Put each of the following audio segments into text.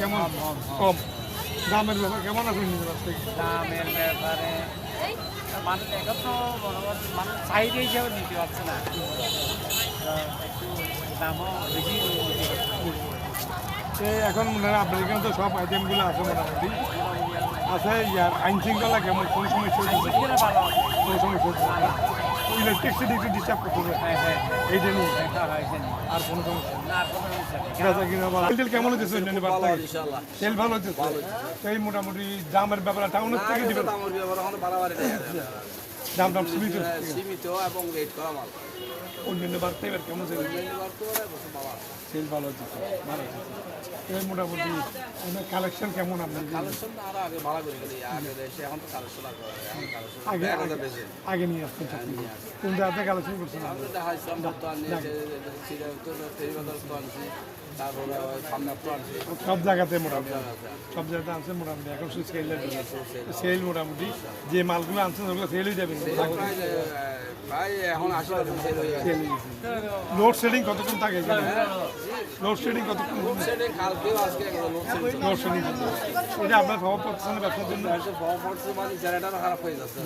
কেমন কম দামের ব্যাপার কেমন আছে দামের ব্যাপারে মানুষ এখন তো মানুষ চাহিদা হিসাবে নিতে পারছে না, একটু দামও বেশি এখন মনে হয় আপনার এখানে তো সব আইটেমগুলো আছে মোটামুটি আছে। ইয়ার আইন শৃঙ্খলা কেমন, কোন সমস্যা হচ্ছে, ভালো কোন সমস্যা হচ্ছে ইলেকট্রিসিটি একটু ডিস্টার্ব করতে হ্যাঁ এইটা নিয়ে এখানে আর কোনো সমস্যা না আর কোনো সমস্যা নেই। বেচা কিনা বলা তেল কেমন হচ্ছে তেল ভালো হচ্ছে এই মোটামুটি দামের ব্যাপারে টাউনের থেকে দিবেন দাম দাম সীমিত সীমিত এবং রেট করা মাল অন্যান্য বাড়তে এবার কেমন সেল সেল ভালো হচ্ছে ভালো হচ্ছে এই মোটামুটি অনেক কালেকশন কেমন আপনার কালেকশন আরো আগে ভালো করে গেলে আগে দেশে এখন তো কালেকশন আগে আগে নিয়ে আসছেন কোন জায়গাতে কালেকশন করছেন আমরা দেখাইছি আমরা তো আনছি ফেরিবাজার তো আনছি, তারপরে সামনে তো আনছি, সব জায়গাতে মোটামুটি সব জায়গাতে আনছে মোটামুটি এখন শুধু সেল মোটামুটি যে মালগুলো আনছেন ওগুলো সেল হয়ে যাবে ভাই এখন 80% সেল হয়ে গেছে। লোডশেডিং কতক্ষণ থাকে এখানে লোডশেডিং কতক্ষণ সেটা কালকেও আজকে লোডশেডিং এটা আপনার খবর পাচ্ছেন না ব্যবসার জন্য মানে জেনারেটর খারাপ হয়ে যাচ্ছে।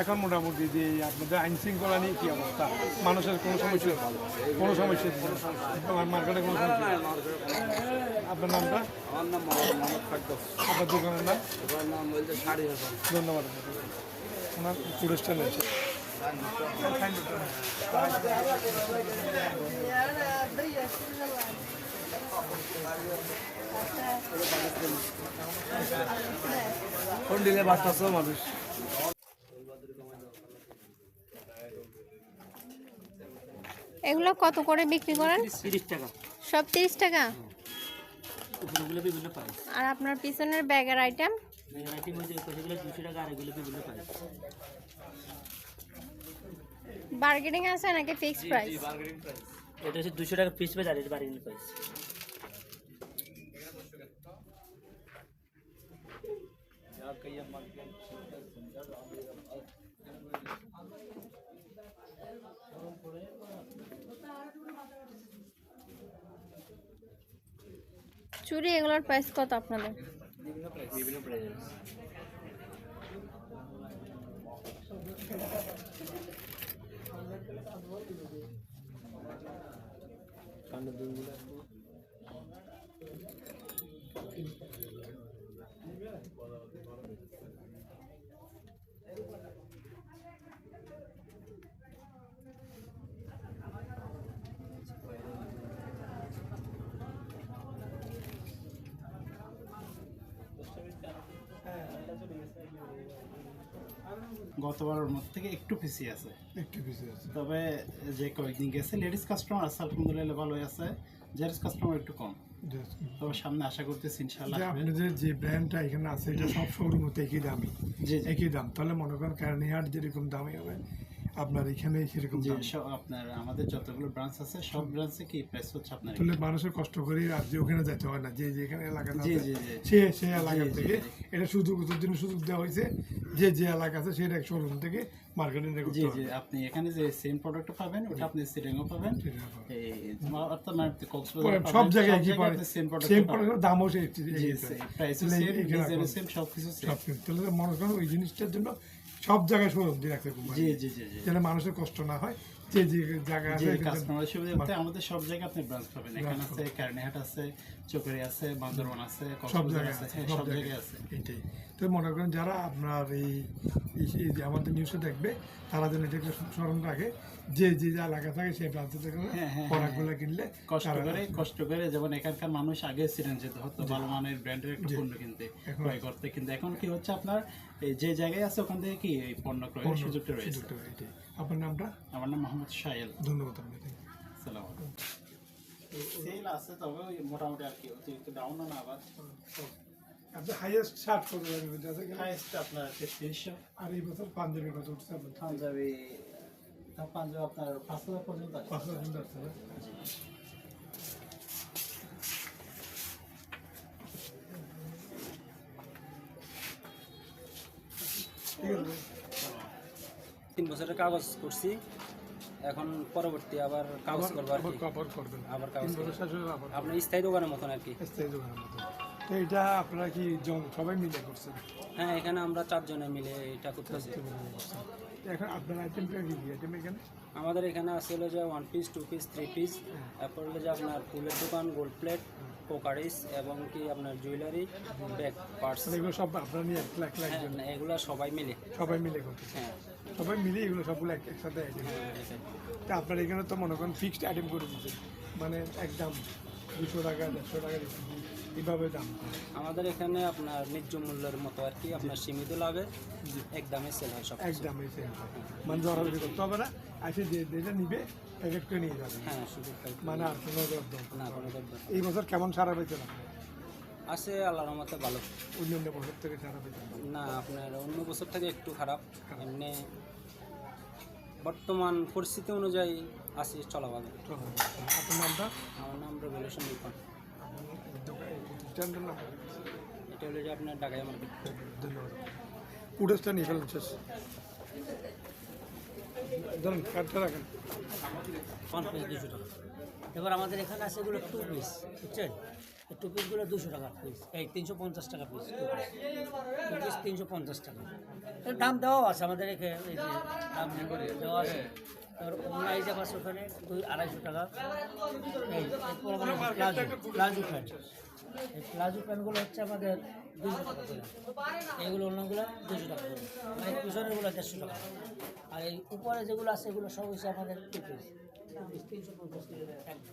এখন মোটামুটি যে আপনাদের আইন শৃঙ্খলা নিয়ে কি অবস্থা, মানুষের কোনো সমস্যা কোনো সমস্যা মার্কেটে কোনো সমস্যা আপনার নামটা আমার নাম মোহাম্মদ ফারদৌস, আপনার দোকানের নাম ওর নাম বলতে শাড়ি হাসান। ধন্যবাদ ওনার টুরিস্টার রয়েছে কোন দিলে বাঁচতেছ মানুষ এগুলো কত করে বিক্রি করেন? 30 টাকা সব 30 টাকা। উপরগুলো বিভিন্ন প্রাইস, আর আপনার পিছনের ব্যাগের আইটেম ব্যাগের আইটেম হচ্ছে কতগুলো 200 টাকা, আর এগুলো বিভিন্ন প্রাইস। বার্গেনিং আছে নাকি ফিক্সড প্রাইস? এটা হচ্ছে 200 টাকা পিস প্রাইস, আর এটা বার্গেনিং প্রাইস। চুড়ি এগুলোর প্রাইস কত আপনাদের? বিভিন্ন প্রাইস। গতবারের মধ্যে থেকে একটু পিছিয়ে আছে, একটু পিছিয়ে আছে তবে যে কয়েকদিন গেছে লেডিস কাস্টমার আছে আলহামদুলিল্লাহ ভালোই আছে, জেন্টস কাস্টমার একটু কম। তবে সামনে আশা করতেছি ইনশাআল্লাহ। আপনাদের যে ব্র্যান্ডটা এখানে আছে এটা সব শোরুম হতে একই দামই, জি একই দাম, তাহলে মনে করেন কারণিহাট যেরকম দামই হবে আপনার এখানে সেরকম যে দাম। আপনার আমাদের যতগুলো ব্রাঞ্চ আছে সব ব্রাঞ্চে কি প্রাইস হচ্ছে আপনার তাহলে মানুষের কষ্ট করে আর যে ওখানে যেতে হয় না, যে যেখানে এলাকা জি আছে জি জি সে এলাকা থেকে এটা সুযোগ জন্য সুযোগ দেওয়া হয়েছে, যে এলাকা আছে সেটা শোরুম থেকে মার্কেটিং জি করতে জি হবে। আপনি এখানে যে সেম প্রোডাক্ট পাবেন ওটা আপনি সিটিংও পাবেন, সেটা হবে। এই অর্থাৎ মানে কক্সবাজার সব জায়গায় একই পারে, সেম প্রোডাক্ট সেম প্রোডাক্ট দামও সেই প্রাইসও সেম, ডিজাইনও সেম, সব কিছু সেম। তাহলে মনে করেন ওই জিনিসটার জন্য সব জায়গায় শোরুম দিয়ে রাখতে হবে, জি জি জি জি যেন মানুষের কষ্ট না হয়, যে জায়গা যে আছে কাস্টমার সুবিধার্থে আমাদের সব জায়গায় আপনি ব্রাঞ্চ পাবেন, এখানে আছে কারণিহাট আছে, চকরি আছে, বান্দরবান আছে, সব কক্সবাজার জায়গায় আছে, আছে, হ্যাঁ, সব জায়গায় আছে। এটাই তো মনে করেন যারা আপনার এই যে আমাদের নিউজে দেখবে তারা যেন এটাকে স্মরণ রাখে, যে এলাকা থাকে সেই প্রান্ত থেকে প্রোডাক্টগুলো কিনলে কষ্ট করে যেমন এখানকার মানুষ আগে ছিলেন যেতে হতো ভালো মানের ব্র্যান্ডের একটা পণ্য কিনতে, ক্রয় করতে, কিন্তু এখন কি হচ্ছে আপনার এই যে জায়গায় আছে ওখান থেকে কি এই পণ্য ক্রয়ের সুযোগটা রয়েছে। এটাই। আপনার নামটা? আমার নাম মোহাম্মদ শাহেল। ধন্যবাদ আপনাকে। সালাম আলাইকুম। সেল আছে তবে ওই মোটামুটি আর কি অতিরিক্ত ডাউন না আবার। আপনি হাইয়েস্ট শার্ট কত লাগবে? হাইয়েস্ট আপনার 3300। আর এই বছর পাঞ্জাবি কত উঠছে আপনার? পাঞ্জাবি আপনার 5000 পর্যন্ত আছে। 5000 পর্যন্ত আছে না? ঠিক আছে। 3 বছরের কাগজ করছি, এখন পরবর্তী আবার কাগজ করবো আর আবার কি। কভার করবেন আবার 3 কাগজ বছর শেষ হলে আবার আপনার স্থায়ী দোকানের মতন আর কি। স্থায়ী দোকানের মতো। তো এটা আপনারা কি সবাই মিলে করছেন? হ্যাঁ, এখানে আমরা 4 জনে মিলে এটা করতেছি। তো এখন আপনার আইটেমটা কি আইটেম এখানে? আমাদের এখানে আছে হলো যে 1 পিস 2 পিস 3 পিস, তারপর হলো যে আপনার ফুলের দোকান, গোল্ড প্লেট, কোকারিস এবং কি আপনার জুয়েলারি, ব্যাগ, পার্স। মানে এগুলো সব আপনারা নিয়ে এক লাখ হ্যাঁ, এগুলা সবাই মিলে। সবাই মিলে করতেছেন? হ্যাঁ সবাই মিলে এগুলো সবগুলো একসাথে আইটেম। এটাই। তা আপনার এখানে তো মনে করেন ফিক্সড আইটেম করে দিচ্ছেন, মানে একদম 200 টাকা 150 টাকা এইভাবে দাম। আমাদের এখানে আপনার ন্যায্য মূল্যের মতো আর কি, আপনার সীমিত লাভে একদমই সেল হয় সব। একদম এসে মানে দরাদরি করতে হবে না, আসে যেটা নিবে প্যাকেট করে নিয়ে যাবে। হ্যাঁ, সুযোগ পাই। মানে আর কোনো দরদাম না, কোনো দরকার নেই। এই বছর কেমন সারা পেয়েছে না? আছে আল্লাহর রহমতে ভালো। অন্যান্য বছর থেকে সারা পেয়েছে? না, আপনার অন্য বছর থেকে একটু খারাপ। এমনি বর্তমান পরিস্থিতি অনুযায়ী আছে চলা ভালো। আপনার নামটা? আমার নাম রেভলিউশন ইরফান। প্রতিষ্ঠানটার নাম? এটা হলো যে আপনার ঢাকায় মার্কেট। ধন্যবাদ। ফুটেজটা নিয়ে ফেলেন শেষ। ধরেন কার্ডটা রাখেন। 1 পিস 200 টাকা। এবার আমাদের এখানে আছে এগুলো 2 পিস, বুঝছেন? 2 পিসগুলো 200 টাকা পিস, এই 350 টাকা পিস। 2 পিস 350 টাকা। এর দাম দেওয়াও আছে আমাদের এখানে, এই যে দাম দেওয়া আছে। আর ওগুলো এই যে পাশে ওখানে 200-250 টাকা। এই প্লাজো প্যান্ট, এই প্লাজো প্যান্টগুলো হচ্ছে আমাদের 200 টাকা করে। এইগুলো অন্যগুলো 200 টাকা করে। আর এই পিছনেরগুলো 150 টাকা। আর এই উপরে যেগুলো আছে এগুলো সব হচ্ছে আমাদের 2 পিস। 350 টাকা।